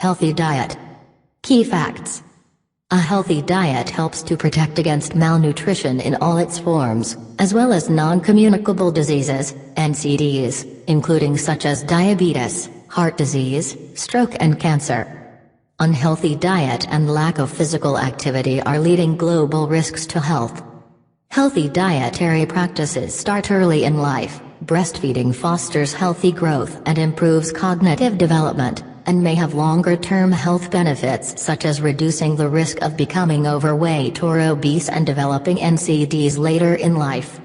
Healthy diet. Key facts. A healthy diet helps to protect against malnutrition in all its forms, as well as non-communicable diseases, NCDs, including such as diabetes, heart disease, stroke and cancer. Unhealthy diet and lack of physical activity are leading global risks to health. Healthy dietary practices start early in life. Breastfeeding fosters healthy growth and improves cognitive development, and may have longer-term health benefits such as reducing the risk of becoming overweight or obese and developing NCDs later in life.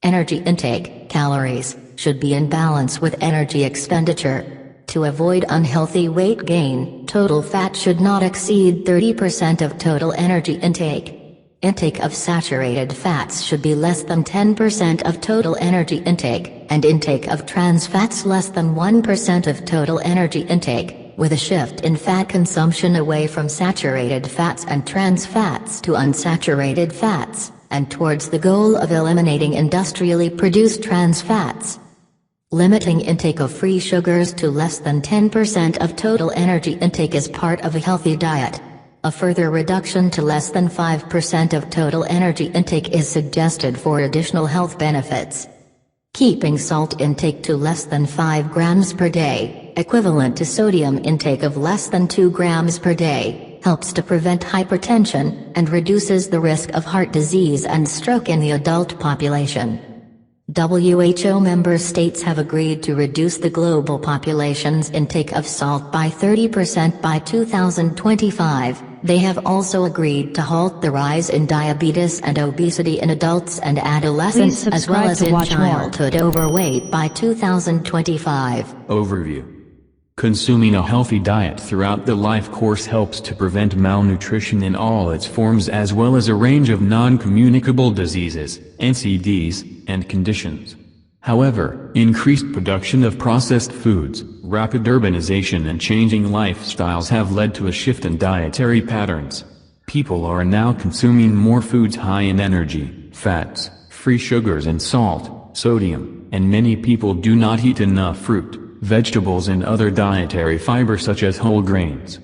Energy intake, calories, should be in balance with energy expenditure. To avoid unhealthy weight gain, total fat should not exceed 30% of total energy intake. Intake of saturated fats should be less than 10% of total energy intake, and intake of trans fats less than 1% of total energy intake, with a shift in fat consumption away from saturated fats and trans fats to unsaturated fats, and towards the goal of eliminating industrially produced trans fats. Limiting intake of free sugars to less than 10% of total energy intake is part of a healthy diet. A further reduction to less than 5% of total energy intake is suggested for additional health benefits. Keeping salt intake to less than 5 grams per day, equivalent to sodium intake of less than 2 grams per day, helps to prevent hypertension, and reduces the risk of heart disease and stroke in the adult population. WHO member states have agreed to reduce the global population's intake of salt by 30% by 2025. They have also agreed to halt the rise in diabetes and obesity in adults and adolescents as well as in childhood overweight by 2025. Overview. Consuming a healthy diet throughout the life course helps to prevent malnutrition in all its forms as well as a range of non-communicable diseases, NCDs, and conditions. However, increased production of processed foods, rapid urbanization and changing lifestyles have led to a shift in dietary patterns. People are now consuming more foods high in energy, fats, free sugars and salt, sodium, and many people do not eat enough fruit, vegetables and other dietary fiber such as whole grains.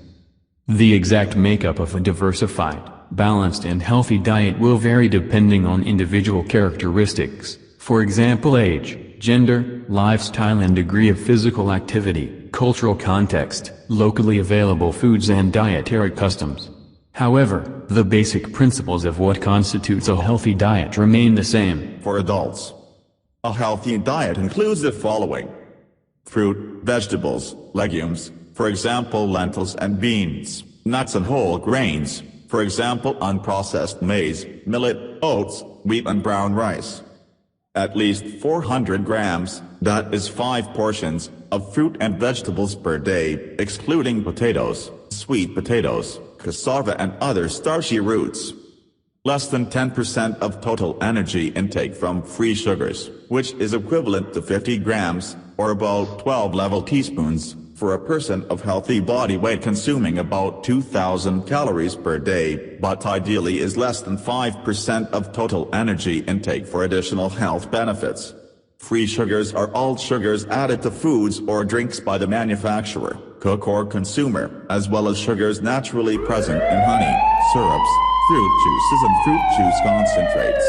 The exact makeup of a diversified, balanced and healthy diet will vary depending on individual characteristics, for example age, gender, lifestyle and degree of physical activity, cultural context, locally available foods and dietary customs. However, the basic principles of what constitutes a healthy diet remain the same. For adults, a healthy diet includes the following: fruit, vegetables, legumes, for example lentils and beans, nuts and whole grains, for example unprocessed maize, millet, oats, wheat and brown rice. At least 400 grams, that is 5 portions, of fruit and vegetables per day, excluding potatoes, sweet potatoes, cassava and other starchy roots. Less than 10% of total energy intake from free sugars, which is equivalent to 50 grams, or about 12 level teaspoons, for a person of healthy body weight consuming about 2,000 calories per day, but ideally is less than 5% of total energy intake for additional health benefits. Free sugars are all sugars added to foods or drinks by the manufacturer, cook or consumer, as well as sugars naturally present in honey, syrups, fruit juices and fruit juice concentrates.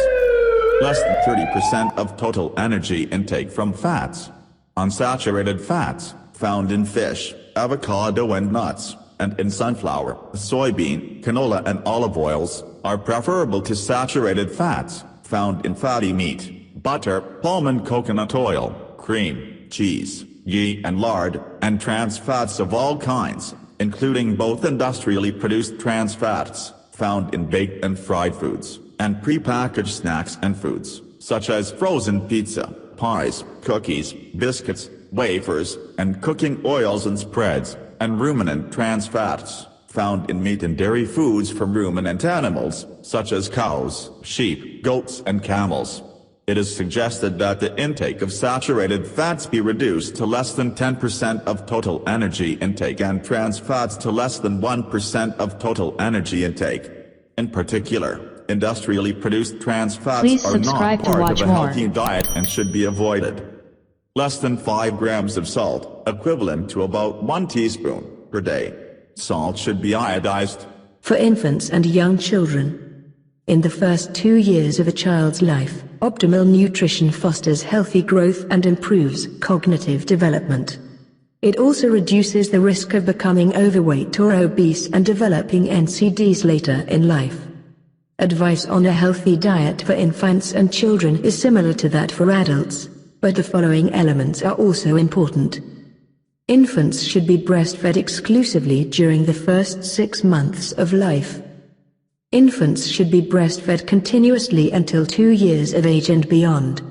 Less than 30% of total energy intake from fats. Unsaturated fats, found in fish, avocado and nuts, and in sunflower, soybean, canola and olive oils, are preferable to saturated fats, found in fatty meat, butter, palm and coconut oil, cream, cheese, ghee and lard, and trans fats of all kinds, including both industrially produced trans fats, found in baked and fried foods, and prepackaged snacks and foods, such as frozen pizza, pies, cookies, biscuits, wafers, and cooking oils and spreads, and ruminant trans fats, found in meat and dairy foods from ruminant animals, such as cows, sheep, goats and camels. It is suggested that the intake of saturated fats be reduced to less than 10% of total energy intake and trans fats to less than 1% of total energy intake. In particular, industrially produced trans fats are not part of a healthy diet and should be avoided. Less than 5 grams of salt, equivalent to about 1 teaspoon, per day, Salt should be iodized. For infants and young children. In the first 2 years of a child's life, optimal nutrition fosters healthy growth and improves cognitive development. It also reduces the risk of becoming overweight or obese and developing NCDs later in life. Advice on a healthy diet for infants and children is similar to that for adults, but the following elements are also important. Infants should be breastfed exclusively during the first 6 months of life. Infants should be breastfed continuously until 2 years of age and beyond.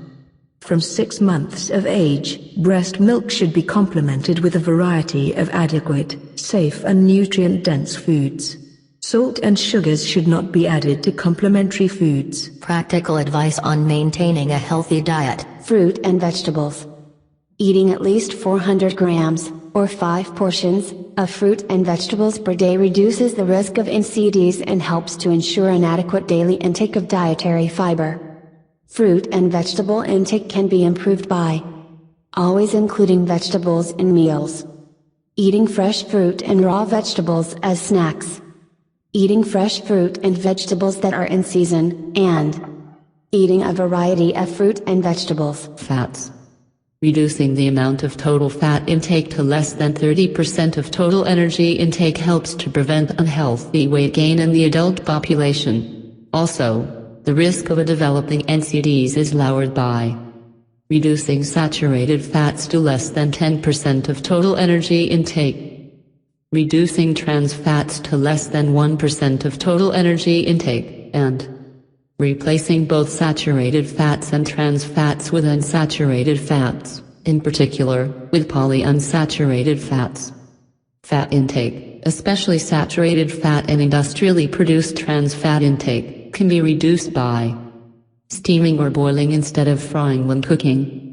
From 6 months of age, breast milk should be complemented with a variety of adequate, safe and nutrient-dense foods. Salt and sugars should not be added to complementary foods. Practical advice on maintaining a healthy diet. Fruit and vegetables. Eating at least 400 grams, or 5 portions, of fruit and vegetables per day reduces the risk of NCDs and helps to ensure an adequate daily intake of dietary fiber. Fruit and vegetable intake can be improved by always including vegetables in meals. Eating fresh fruit and raw vegetables as snacks. Eating fresh fruit and vegetables that are in season, and eating a variety of fruit and vegetables. Fats. Reducing the amount of total fat intake to less than 30% of total energy intake helps to prevent unhealthy weight gain in the adult population. Also, the risk of developing NCDs is lowered by reducing saturated fats to less than 10% of total energy intake. Reducing trans fats to less than 1% of total energy intake, and replacing both saturated fats and trans fats with unsaturated fats, in particular, with polyunsaturated fats. Fat intake, especially saturated fat and industrially produced trans fat intake, can be reduced by steaming or boiling instead of frying when cooking.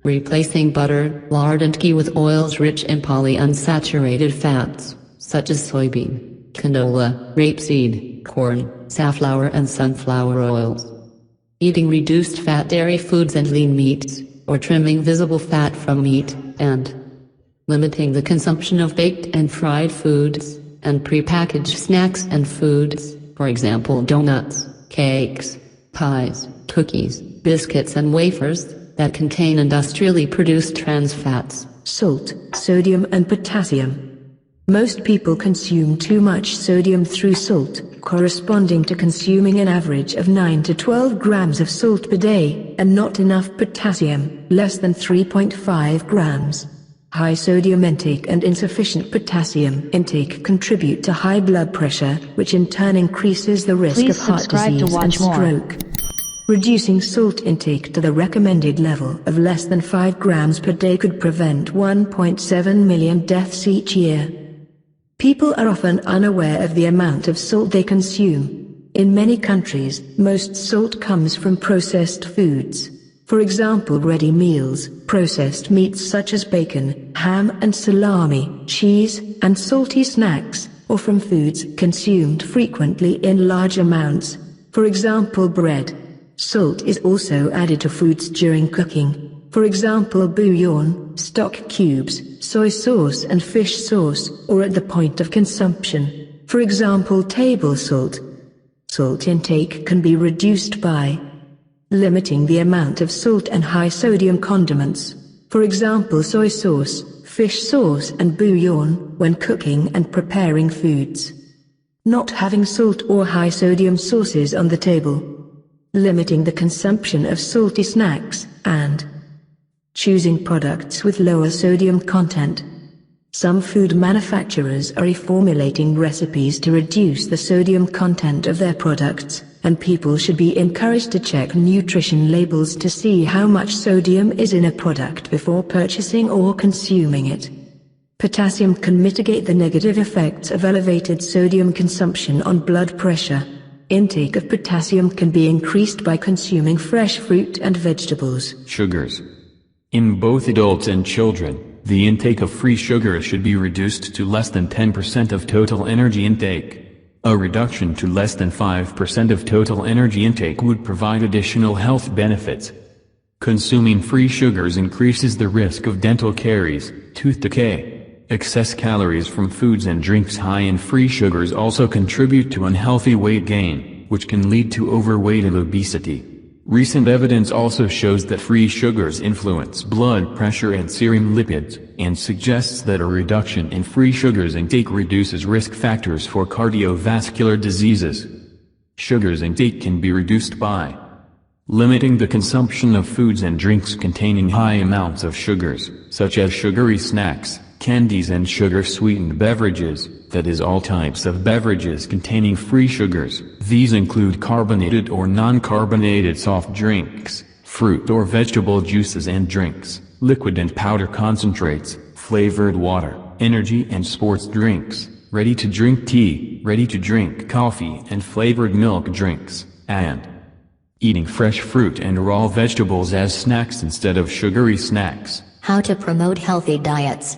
Replacing butter, lard and ghee with oils rich in polyunsaturated fats, such as soybean, canola, rapeseed, corn, safflower and sunflower oils. Eating reduced fat dairy foods and lean meats, or trimming visible fat from meat, and limiting the consumption of baked and fried foods, and prepackaged snacks and foods, for example donuts, cakes, pies, cookies, biscuits and wafers, that contain industrially produced trans fats. Salt, sodium and potassium. Most people consume too much sodium through salt, corresponding to consuming an average of 9 to 12 grams of salt per day, and not enough potassium, less than 3.5 grams. High sodium intake and insufficient potassium intake contribute to high blood pressure, which in turn increases the risk of heart disease and stroke. Reducing salt intake to the recommended level of less than 5 grams per day could prevent 1.7 million deaths each year. People are often unaware of the amount of salt they consume. In many countries, most salt comes from processed foods. For example, ready meals, processed meats such as bacon, ham and salami, cheese, and salty snacks, or from foods consumed frequently in large amounts. For example, bread. Salt is also added to foods during cooking. For example, bouillon, stock cubes, soy sauce and fish sauce, or at the point of consumption. For example, table salt. Salt intake can be reduced by limiting the amount of salt and high sodium condiments. For example, soy sauce, fish sauce and bouillon when cooking and preparing foods. Not having salt or high sodium sauces on the table. Limiting the consumption of salty snacks, and choosing products with lower sodium content. Some food manufacturers are reformulating recipes to reduce the sodium content of their products, and people should be encouraged to check nutrition labels to see how much sodium is in a product before purchasing or consuming it. Potassium can mitigate the negative effects of elevated sodium consumption on blood pressure. Intake of potassium can be increased by consuming fresh fruit and vegetables. Sugars. In both adults and children, the intake of free sugars should be reduced to less than 10% of total energy intake. A reduction to less than 5% of total energy intake would provide additional health benefits. Consuming free sugars increases the risk of dental caries, tooth decay, Excess calories from foods and drinks high in free sugars also contribute to unhealthy weight gain, which can lead to overweight and obesity. Recent evidence also shows that free sugars influence blood pressure and serum lipids, and suggests that a reduction in free sugars intake reduces risk factors for cardiovascular diseases. Sugars intake can be reduced by limiting the consumption of foods and drinks containing high amounts of sugars, such as sugary snacks, candies and sugar-sweetened beverages, that is all types of beverages containing free sugars. These include carbonated or non-carbonated soft drinks, fruit or vegetable juices and drinks, liquid and powder concentrates, flavored water, energy and sports drinks, ready-to-drink tea, ready-to-drink coffee and flavored milk drinks, and eating fresh fruit and raw vegetables as snacks instead of sugary snacks. How to promote healthy diets.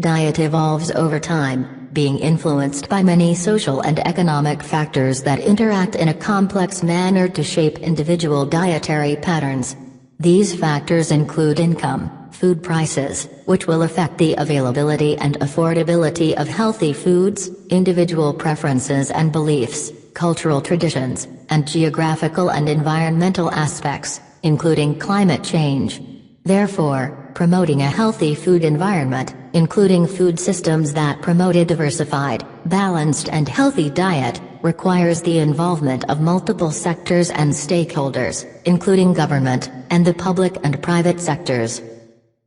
Diet evolves over time, being influenced by many social and economic factors that interact in a complex manner to shape individual dietary patterns. These factors include income, food prices, which will affect the availability and affordability of healthy foods, individual preferences and beliefs, cultural traditions, and geographical and environmental aspects, including climate change. Therefore, promoting a healthy food environment, including food systems that promote a diversified, balanced and healthy diet, requires the involvement of multiple sectors and stakeholders, including government, and the public and private sectors.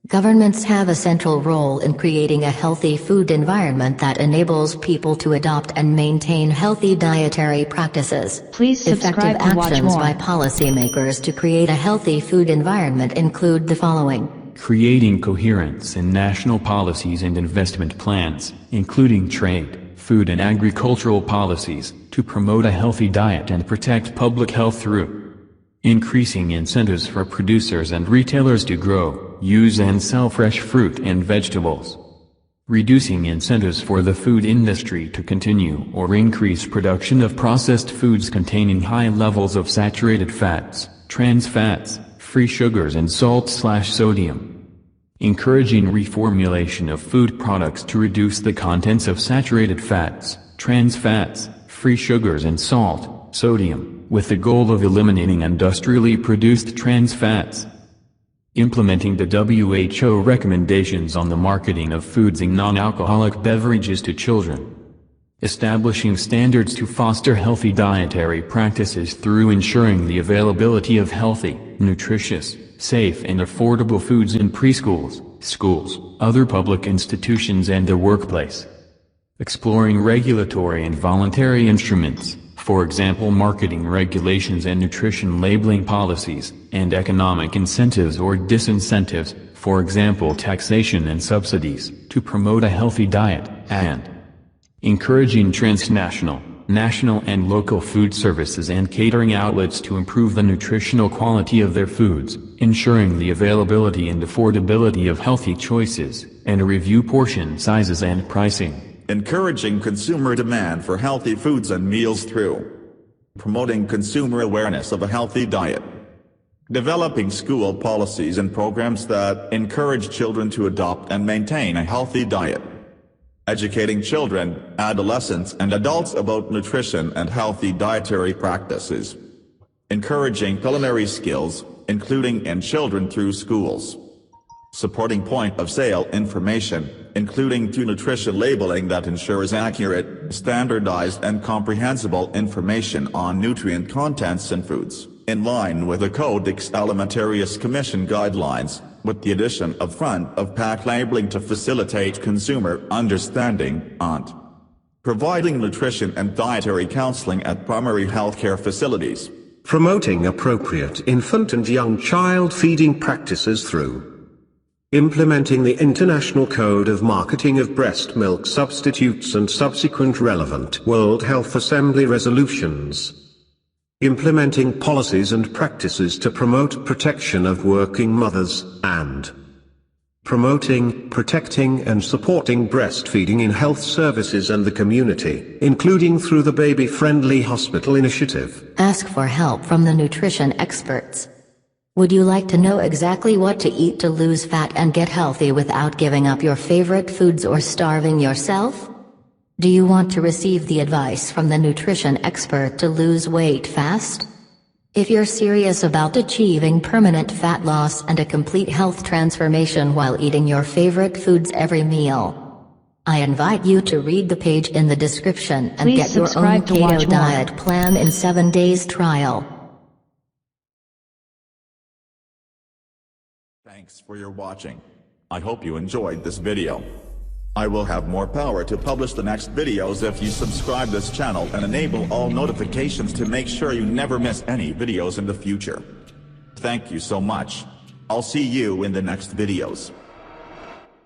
Governments have a central role in creating a healthy food environment that enables people to adopt and maintain healthy dietary practices. Please subscribe Effective to watch actions more. by policymakers to create a healthy food environment include the following. Creating coherence in national policies and investment plans, including trade, food and agricultural policies, to promote a healthy diet and protect public health through increasing incentives for producers and retailers to grow, use and sell fresh fruit and vegetables. Reducing incentives for the food industry to continue or increase production of processed foods containing high levels of saturated fats, trans fats, free sugars and salt/sodium. Encouraging reformulation of food products to reduce the contents of saturated fats, trans fats, free sugars and salt, sodium, with the goal of eliminating industrially produced trans fats. Implementing the WHO recommendations on the marketing of foods and non-alcoholic beverages to children. Establishing standards to foster healthy dietary practices through ensuring the availability of healthy, nutritious, safe and affordable foods in preschools, schools, other public institutions and the workplace. Exploring regulatory and voluntary instruments, for example marketing regulations and nutrition labeling policies, and economic incentives or disincentives, for example taxation and subsidies, to promote a healthy diet, and encouraging transnational, national and local food services and catering outlets to improve the nutritional quality of their foods, ensuring the availability and affordability of healthy choices, and review portion sizes and pricing. Encouraging consumer demand for healthy foods and meals through promoting consumer awareness of a healthy diet. Developing school policies and programs that encourage children to adopt and maintain a healthy diet. Educating children, adolescents and adults about nutrition and healthy dietary practices. Encouraging culinary skills, including in children through schools. Supporting point-of-sale information, including through nutrition labeling that ensures accurate, standardized and comprehensible information on nutrient contents in foods, in line with the Codex Alimentarius Commission guidelines, with the addition of front-of-pack labeling to facilitate consumer understanding, and providing nutrition and dietary counseling at primary healthcare facilities. Promoting appropriate infant and young child feeding practices through implementing the International Code of Marketing of Breast Milk Substitutes and subsequent relevant World Health Assembly resolutions. Implementing policies and practices to promote protection of working mothers, and promoting, protecting and supporting breastfeeding in health services and the community, including through the Baby Friendly Hospital Initiative. Ask for help from the nutrition experts. Would you like to know exactly what to eat to lose fat and get healthy without giving up your favorite foods or starving yourself? Do you want to receive the advice from the nutrition expert to lose weight fast? If you're serious about achieving permanent fat loss and a complete health transformation while eating your favorite foods every meal, I invite you to read the page in the description and get your own keto diet plan in 7 days trial. Thanks for your watching. I hope you enjoyed this video. I will have more power to publish the next videos if you subscribe this channel and enable all notifications to make sure you never miss any videos in the future. Thank you so much. I'll see you in the next videos.